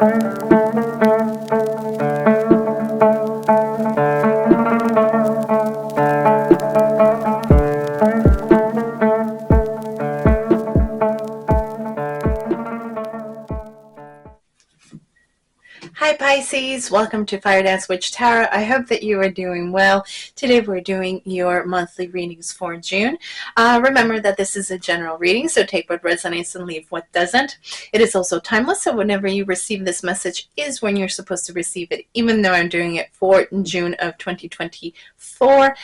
Hi Pisces, welcome to Firedance Witch Tarot. I hope that you are doing well. Today we're doing your monthly readings for June. Remember that this is a general reading, so take what resonates and leave what doesn't. It is also timeless, so whenever you receive this message is when you're supposed to receive it, even though I'm doing it for June of 2024.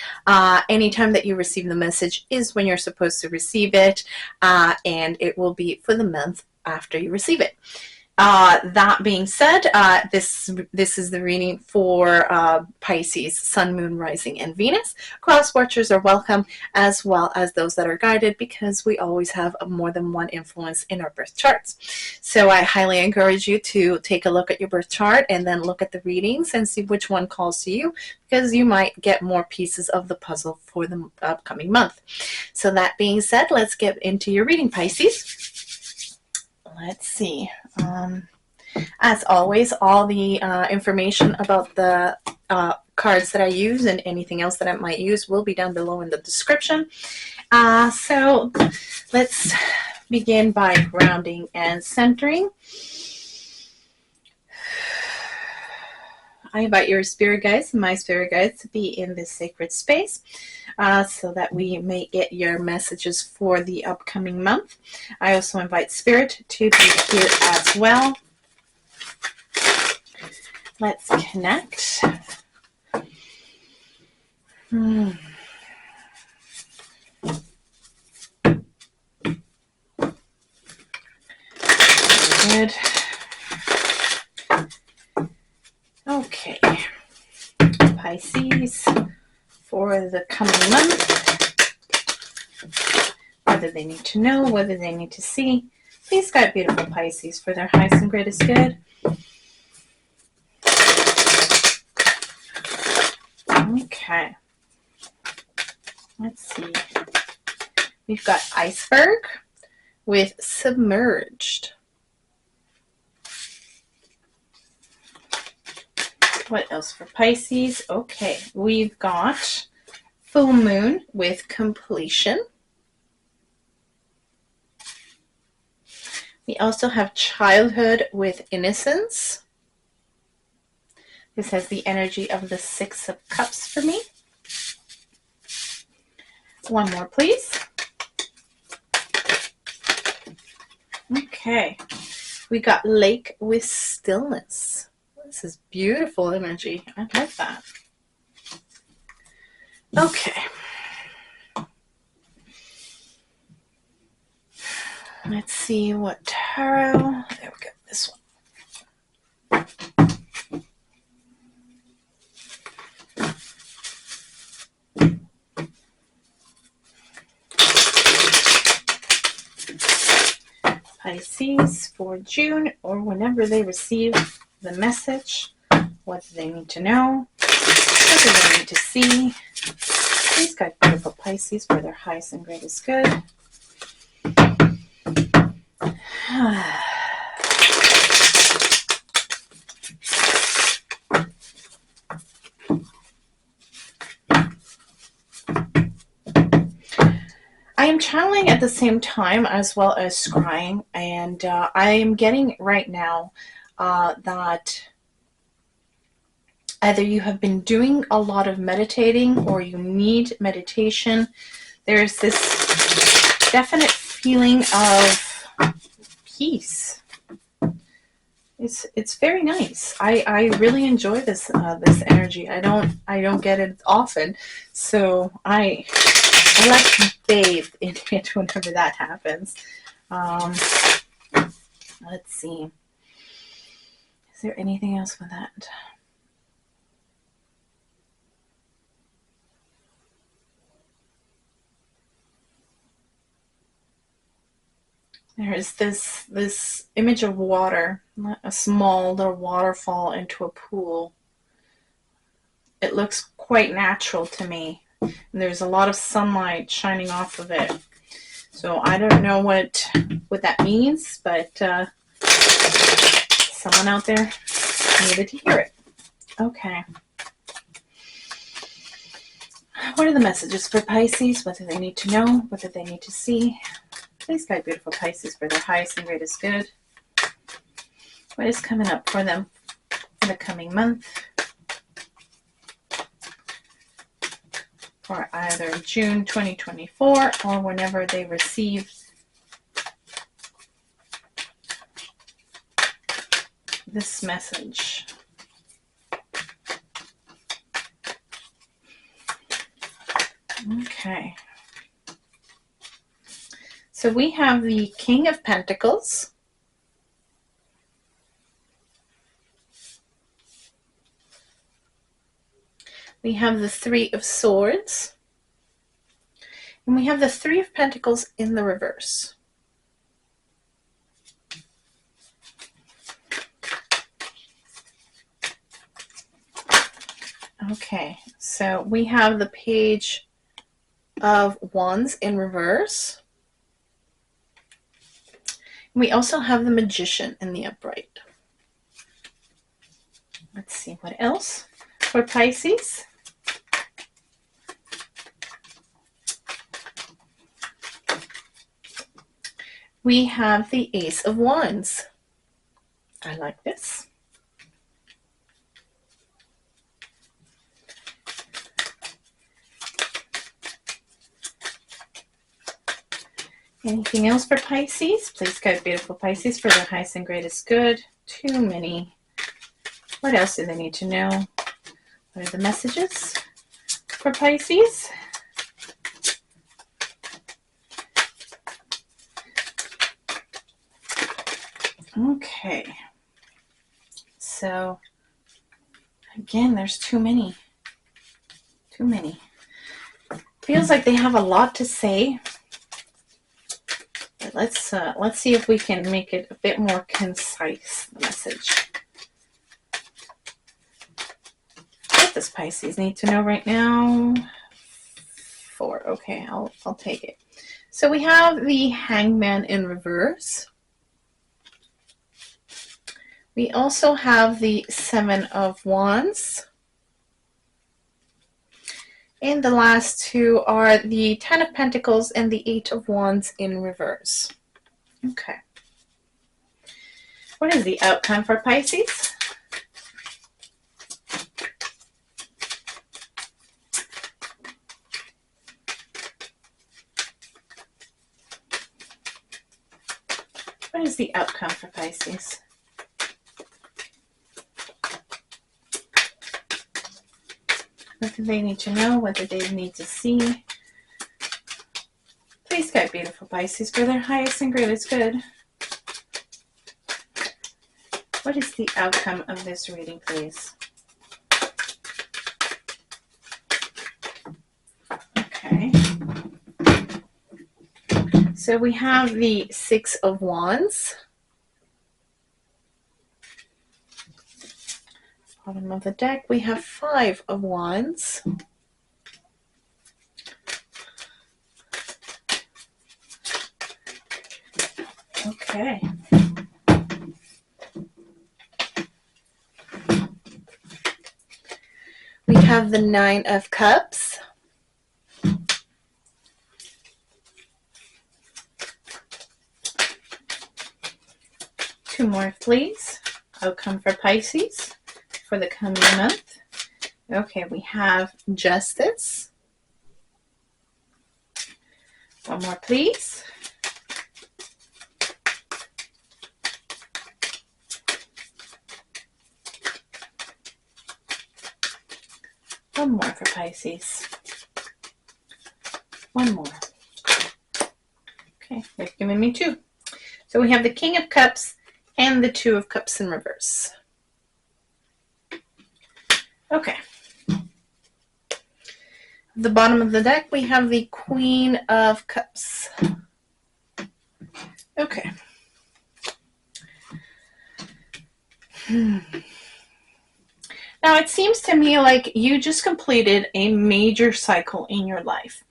Anytime that you receive the message is when you're supposed to receive it, and it will be for the month after you receive it. That being said, this is the reading for Pisces, Sun, Moon, Rising, and Venus. Cross watchers are welcome, as well as those that are guided, because we always have more than one influence in our birth charts. So I highly encourage you to take a look at your birth chart and then look at the readings and see which one calls to you, because you might get more pieces of the puzzle for the upcoming month. So that being said, let's get into your reading, Pisces. Let's see. As always, all the information about the cards that I use and anything else that I might use will be down below in the description. So let's begin by grounding and centering. I invite your spirit guides and my spirit guides to be in this sacred space so that we may get your messages for the upcoming month. I also invite spirit to be here as well. Let's connect. Good. Okay, Pisces, for the coming month, whether they need to know, whether they need to see, please guide beautiful Pisces for their highest and greatest good. Okay, let's see. We've got iceberg with submerged. What else for Pisces? Okay, we've got full moon with completion. We also have childhood with innocence. This has the energy of the Six of Cups for me. One more, please. Okay, we got lake with stillness. This is beautiful energy. I like that. Okay. Let's see what tarot. There we go. This one. Pisces for June, or whenever they receive the message, what do they need to know, what do they need to see. Please guide beautiful Pisces for their highest and greatest good. I am channeling at the same time as well as scrying, and I am getting right now that either you have been doing a lot of meditating or you need meditation. There's this definite feeling of peace. It's very nice. I really enjoy this this energy. I don't get it often, so I like to bathe in it whenever that happens. Let's see. Is there anything else with that? There is this image of water, a small little waterfall into a pool. It looks quite natural to me. And there's a lot of sunlight shining off of it. So I don't know what that means, but someone out there needed to hear it. Okay. What are the messages for Pisces? What do they need to know? What do they need to see? Please guide beautiful Pisces for their highest and greatest good. What is coming up for them for the coming month? For either June 2024 or whenever they receive this message. Okay. So we have the King of Pentacles. We have the Three of Swords. And we have the Three of Pentacles in the reverse. Okay, so we have the Page of Wands in reverse. We also have the Magician in the upright. Let's see what else for Pisces. We have the Ace of Wands. I like this. Anything else for Pisces? Please guide beautiful Pisces for their highest and greatest good. Too many. What else do they need to know? What are the messages for Pisces? Okay. So, again, there's too many. Too many. Feels like they have a lot to say. But let's see if we can make it a bit more concise, the message. What does Pisces need to know right now? 4. Okay, I'll take it. So we have the Hangman in reverse. We also have the Seven of Wands. And the last two are the Ten of Pentacles and the Eight of Wands in reverse. Okay. What is the outcome for Pisces? What is the outcome for Pisces? What do they need to know? What do they need to see? Please guide beautiful Pisces for their highest and greatest good. What is the outcome of this reading, please? Okay. So we have the Six of Wands. Bottom of the deck, we have Five of Wands. Okay. We have the Nine of Cups. Two more, please. Outcome for Pisces for the coming month. Okay, we have Justice. One more, please. One more for Pisces. One more. Okay, they've given me two. So we have the King of Cups and the Two of Cups in reverse. Okay. At the bottom of the deck, we have the Queen of Cups. Okay. Now, it seems to me like you just completed a major cycle in your life.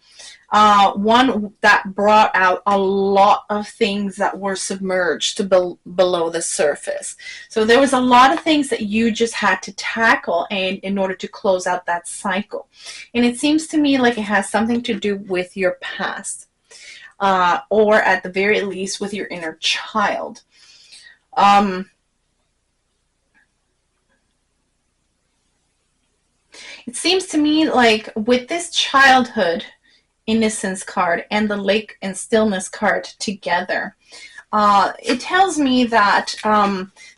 one that brought out a lot of things that were submerged to below the surface. So there was a lot of things that you just had to tackle and in order to close out that cycle. And it seems to me like it has something to do with your past, or at the very least with your inner child. It seems to me like with this childhood innocence card and the lake and stillness card together, it tells me that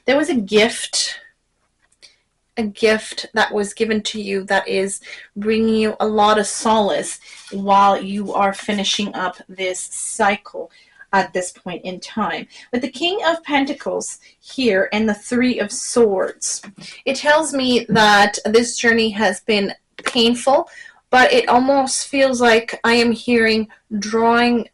there was a gift that was given to you that is bringing you a lot of solace while you are finishing up this cycle at this point in time. With the King of Pentacles here and the Three of Swords, it tells me that this journey has been painful, but it almost feels like I am hearing drawing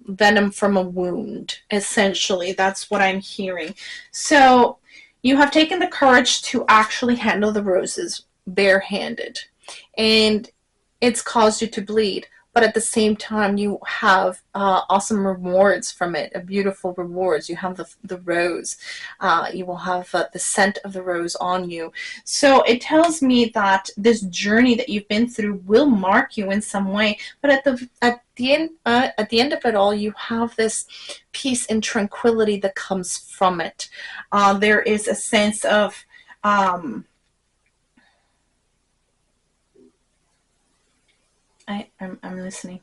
venom from a wound. Essentially, that's what I'm hearing. So you have taken the courage to actually handle the roses barehanded, and it's caused you to bleed. But at the same time, you have awesome rewards from it, beautiful rewards. You have the rose. You will have the scent of the rose on you. So it tells me that this journey that you've been through will mark you in some way. But at the end of it all, you have this peace and tranquility that comes from it. There is a sense of I'm listening.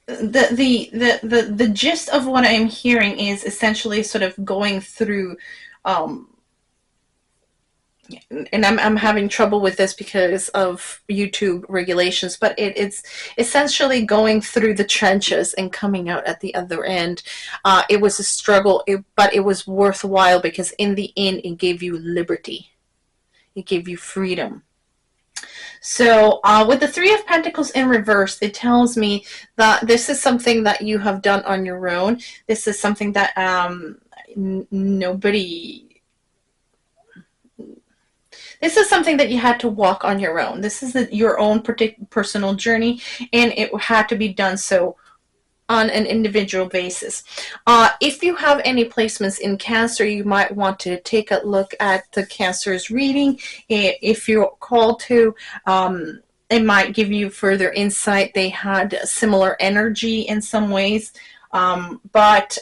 The gist of what I'm hearing is essentially sort of going through, and I'm having trouble with this because of YouTube regulations, but it's essentially going through the trenches and coming out at the other end. It was a struggle, but it was worthwhile because in the end it gave you liberty. It gave you freedom. So with the Three of Pentacles in reverse, it tells me that this is something that you have done on your own. This is something that this is something that you had to walk on your own. This is your own personal journey, and it had to be done so on an individual basis. If you have any placements in Cancer, you might want to take a look at the Cancer's reading. If you're called to, it might give you further insight. They had similar energy in some ways, but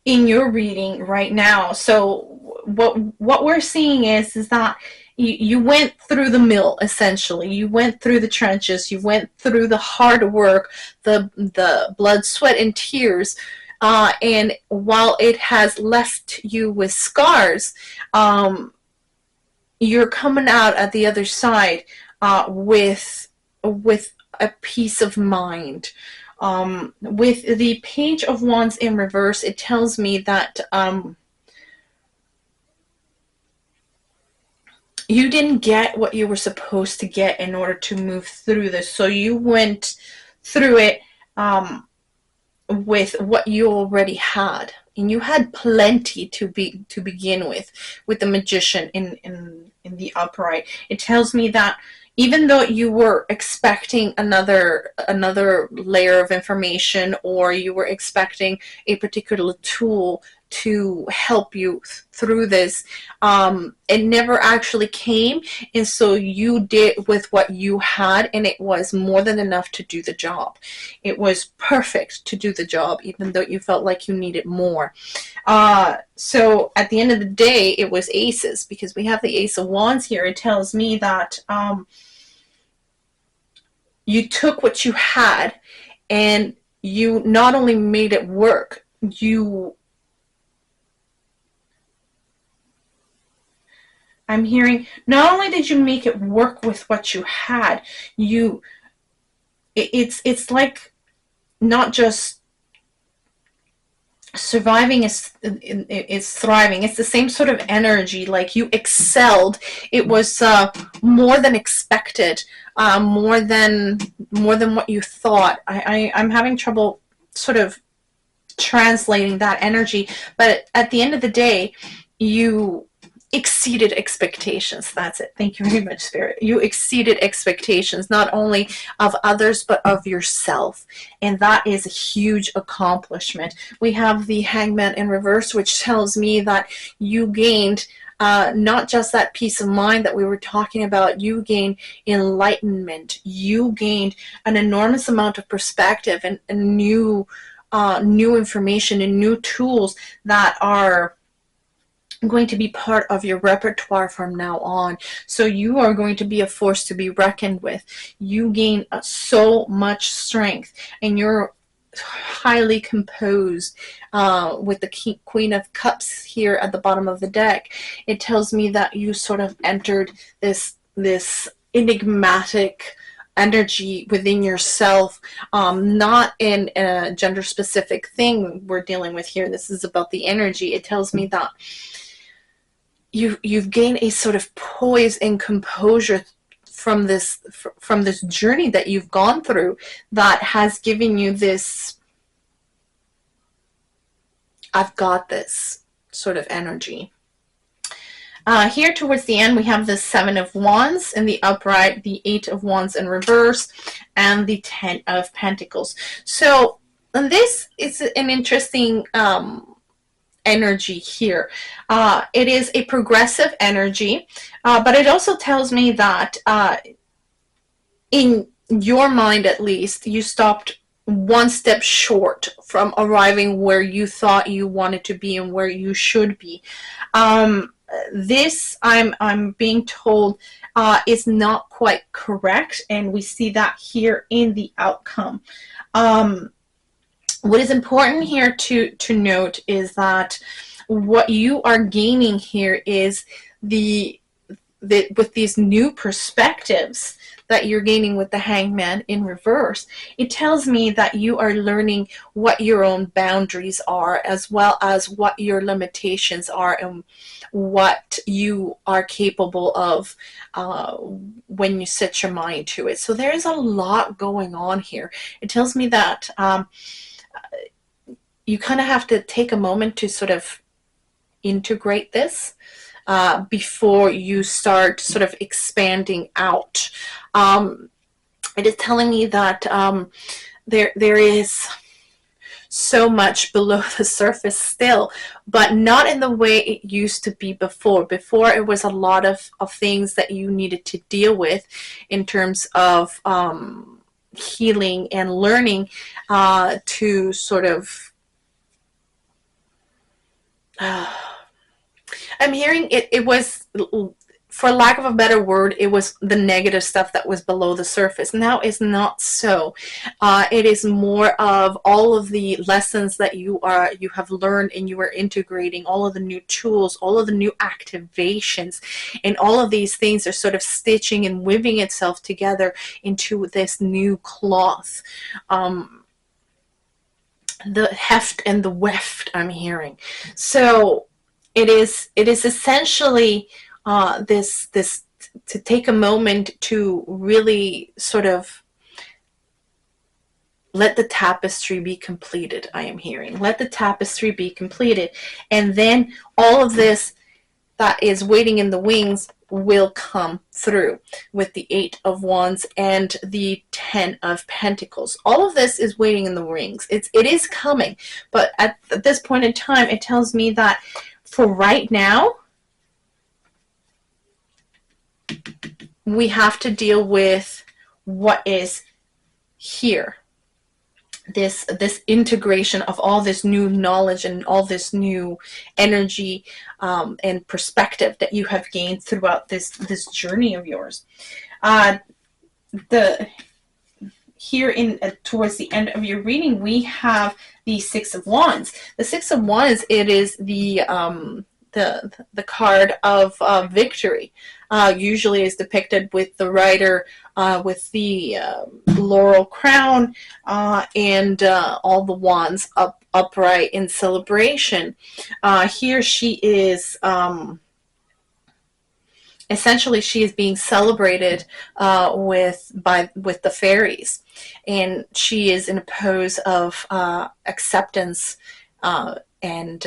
in your reading right now, so what we're seeing is that you went through the mill, essentially. You went through the trenches. You went through the hard work, the blood, sweat, and tears. And while it has left you with scars, you're coming out at the other side with a peace of mind. With the Page of Wands in reverse, it tells me that you didn't get what you were supposed to get in order to move through this. So you went through it with what you already had, and you had plenty to begin with the Magician in the upright. It tells me that even though you were expecting another layer of information, or you were expecting a particular tool to help you through this, it never actually came, and so you did with what you had, and it was more than enough to do the job. It was perfect to do the job, even though you felt like you needed more. So at the end of the day, it was aces, because we have the Ace of Wands here. It tells me that you took what you had, and you not only made it work, I'm hearing, not only did you make it work with what you had, it's like not just surviving is thriving. It's the same sort of energy. Like you excelled. It was more than expected, more than what you thought. I'm having trouble sort of translating that energy, but at the end of the day, you exceeded expectations. That's it. Thank you very much, Spirit. You exceeded expectations, not only of others, but of yourself. And that is a huge accomplishment. We have the Hangman in reverse, which tells me that you gained not just that peace of mind that we were talking about, you gained enlightenment. You gained an enormous amount of perspective and new information and new tools that are going to be part of your repertoire from now on. So you are going to be a force to be reckoned with. You gain so much strength, and you're highly composed with the Queen of Cups here at the bottom of the deck. It tells me that you sort of entered this enigmatic energy within yourself, not in a gender specific thing we're dealing with here. This is about the energy. It tells me that you've gained a sort of poise and composure from this journey that you've gone through, that has given you this I've got this sort of energy. Here towards the end, we have the Seven of Wands in the upright, the Eight of Wands in reverse, and the Ten of Pentacles. So, and this is an interesting energy here. It is a progressive energy, but it also tells me that in your mind, at least, you stopped one step short from arriving where you thought you wanted to be and where you should be. This, I'm being told, is not quite correct, and we see that here in the outcome. What is important here to note is that what you are gaining here is with these new perspectives that you're gaining with the Hangman in reverse, it tells me that you are learning what your own boundaries are, as well as what your limitations are and what you are capable of when you set your mind to it. So there is a lot going on here. It tells me that you kind of have to take a moment to sort of integrate this before you start sort of expanding out. It is telling me that there is so much below the surface still, but not in the way it used to be before. Before, it was a lot of things that you needed to deal with in terms of healing and learning to sort of I'm hearing it was, for lack of a better word, it was the negative stuff that was below the surface. Now it's not so. It is more of all of the lessons that you have learned and you are integrating, all of the new tools, all of the new activations, and all of these things are sort of stitching and weaving itself together into this new cloth. The heft and the weft, I'm hearing. So it is essentially this to take a moment to really sort of let the tapestry be completed. I am hearing, let the tapestry be completed, and then all of this that is waiting in the wings will come through with the Eight of Wands and the Ten of Pentacles. All of this is waiting in the wings. It is coming, but at this point in time, it tells me that for right now, we have to deal with what is here. This integration of all this new knowledge and all this new energy and perspective that you have gained throughout this journey of yours. Here in towards the end of your reading, we have the Six of Wands. The Six of Wands, it is the card of victory. Usually is depicted with the rider with the laurel crown and all the wands upright in celebration. Here she is, essentially she is being celebrated with the fairies, and she is in a pose of acceptance and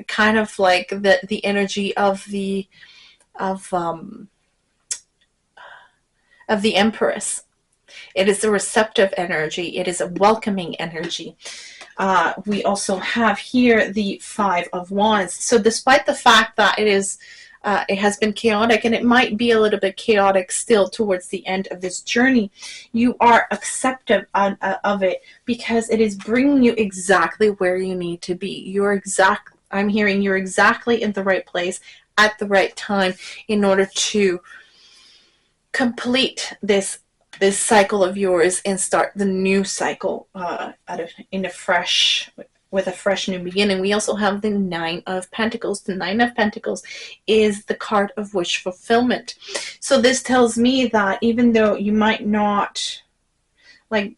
kind of like the energy of the Empress. It is a receptive energy. It is a welcoming energy. We also have here the Five of Wands. So despite the fact that it has been chaotic, and it might be a little bit chaotic still towards the end of this journey, you are accepting of it, because it is bringing you exactly where you need to be. I'm hearing you're exactly in the right place at the right time in order to complete this cycle of yours and start the new cycle with a fresh new beginning. We also have the Nine of Pentacles. The Nine of Pentacles is the card of wish fulfillment. So this tells me that even though you might not, like,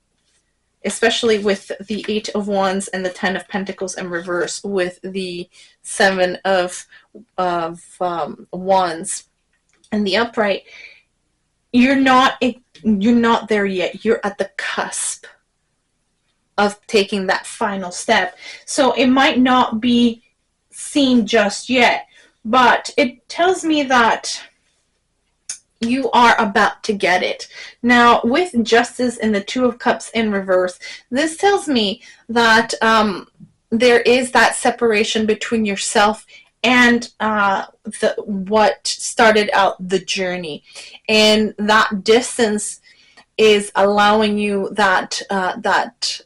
especially with the Eight of Wands and the Ten of Pentacles in reverse, with the Seven of Wands and the upright, you're not there yet. You're at the cusp of taking that final step. So it might not be seen just yet, but it tells me that you are about to get it. Now, with Justice and the Two of Cups in reverse, this tells me that there is that separation between yourself and what started out the journey, and that distance is allowing you that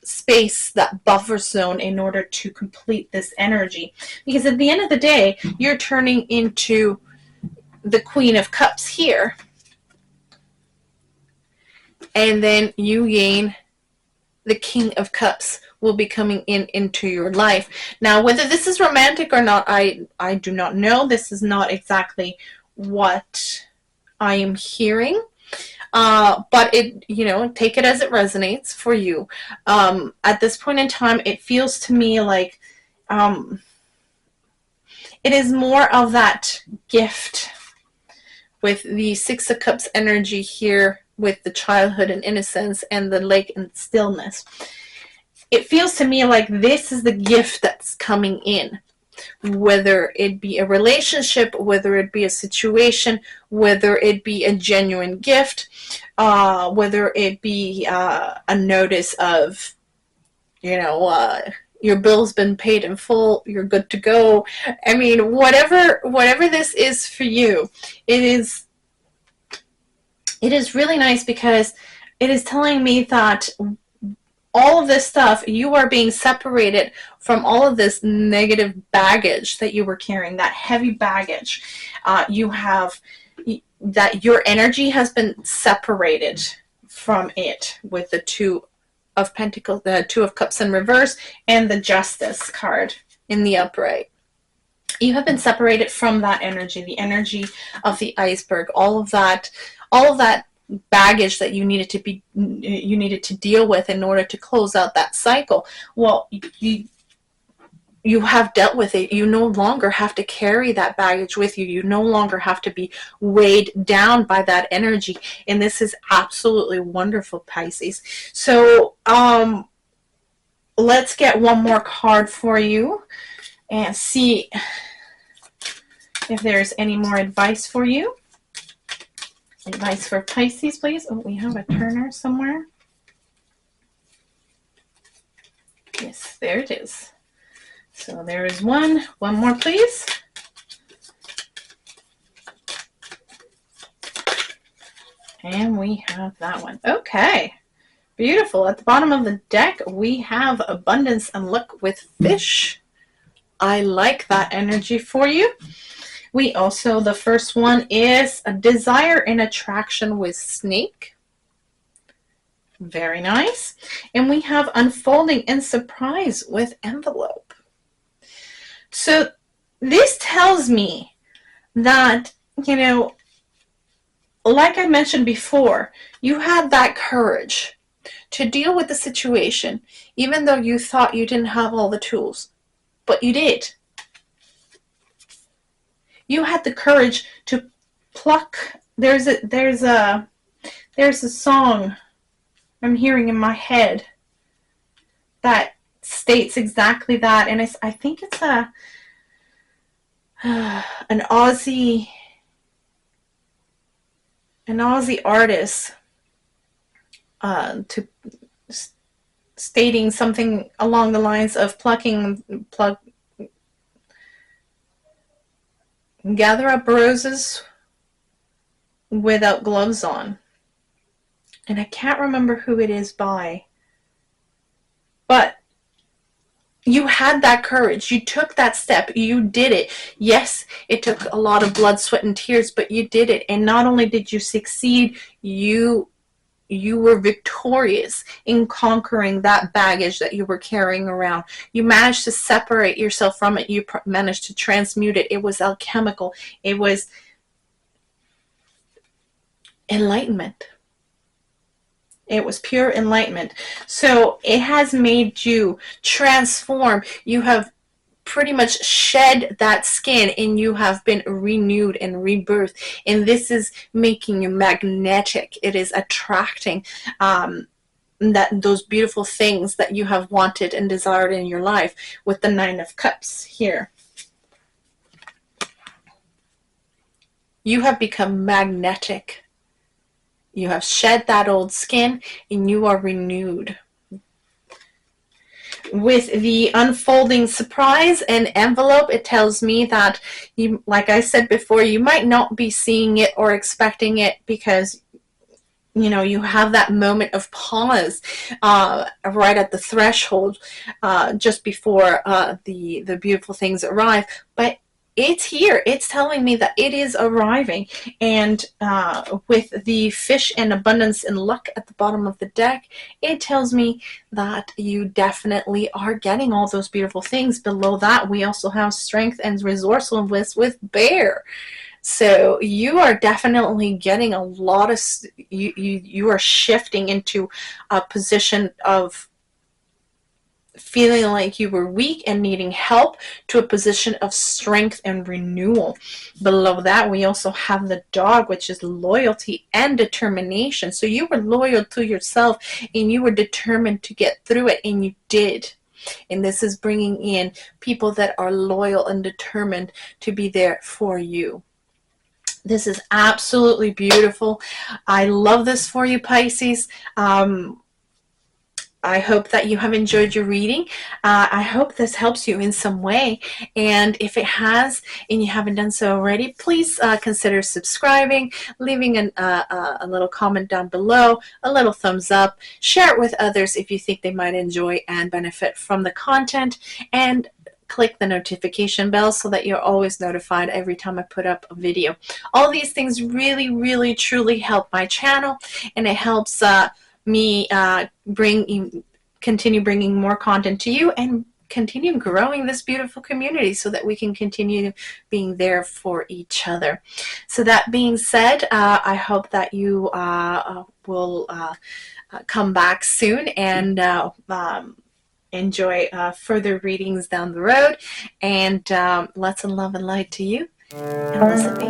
space, that buffer zone, in order to complete this energy. Because at the end of the day, you're turning into the Queen of Cups here, and then you gain the King of Cups will be coming into your life. Now, whether this is romantic or not, I do not know. This is not exactly what I am hearing. But it, take it as it resonates for you. At this point in time, it feels to me like it is more of that gift with the Six of Cups energy here, with the childhood and innocence and the lake and stillness. It feels to me like this is the gift that's coming in, whether it be a relationship, whether it be a situation, whether it be a genuine gift, whether it be a notice of, your bill's been paid in full, you're good to go. I mean, whatever this is for you, it is really nice, because it is telling me that all of this stuff, you are being separated from all of this negative baggage that you were carrying, that heavy baggage. You have that your energy has been separated from it with the Two of Pentacles, the Two of Cups in reverse, and the Justice card in the upright. You have been separated from that energy, the energy of the iceberg, all of that baggage that you needed to deal with in order to close out that cycle. Well, you have dealt with it. You no longer have to carry that baggage with you. You no longer have to be weighed down by that energy. And this is absolutely wonderful, Pisces. So let's get one more card for you and see if there's any more advice for you. Advice for Pisces, please. Oh, we have a turner somewhere. Yes, there it is. So there is one. One more, please. And we have that one. Okay. Beautiful. At the bottom of the deck, we have abundance and luck with fish. I like that energy for you. We also, the first one is a desire and attraction with snake. Very nice. And we have unfolding and surprise with envelope. So this tells me that, like I mentioned before, you had that courage to deal with the situation, even though you thought you didn't have all the tools, but you did. You had the courage to pluck. There's a song I'm hearing in my head that states exactly that. And I think it's an Aussie artist stating something along the lines of gather up roses without gloves on. And I can't remember who it is by. But you had that courage. You took that step. You did it. Yes, it took a lot of blood, sweat, and tears, but you did it. And not only did you succeed, you were victorious in conquering that baggage that you were carrying around. You managed to separate yourself from it. You managed to transmute it. It was alchemical. It was enlightenment. It was pure enlightenment. So it has made you transform. You have pretty much shed that skin and you have been renewed and rebirthed. And this is making you magnetic. It is attracting those beautiful things that you have wanted and desired in your life with the Nine of Cups here. You have become magnetic. You have shed that old skin and you are renewed. With the unfolding surprise and envelope, it tells me that, you, like I said before, you might not be seeing it or expecting it because, you know, you have that moment of pause right at the threshold just before the beautiful things arrive. But it's here. It's telling me that it is arriving. And with the fish and abundance and luck at the bottom of the deck, it tells me that you definitely are getting all those beautiful things. Below that, we also have strength and resourcefulness with bear. So you are definitely getting a lot of, you are shifting into a position of feeling like you were weak and needing help to a position of strength and renewal. Below that, we also have the dog, which is loyalty and determination. So you were loyal to yourself and you were determined to get through it, and you did. And this is bringing in people that are loyal and determined to be there for you. This is absolutely beautiful. I love this for you, Pisces. I hope that you have enjoyed your reading. I hope this helps you in some way. And if it has, and you haven't done so already, please consider subscribing, leaving a little comment down below, a little thumbs up, share it with others if you think they might enjoy and benefit from the content, and click the notification bell so that you're always notified every time I put up a video. All these things really, really, truly help my channel, and it helps me continue bringing more content to you and continue growing this beautiful community so that we can continue being there for each other. So that being said, I hope that you will come back soon and enjoy further readings down the road. And lots of love and light to you, and blessed be.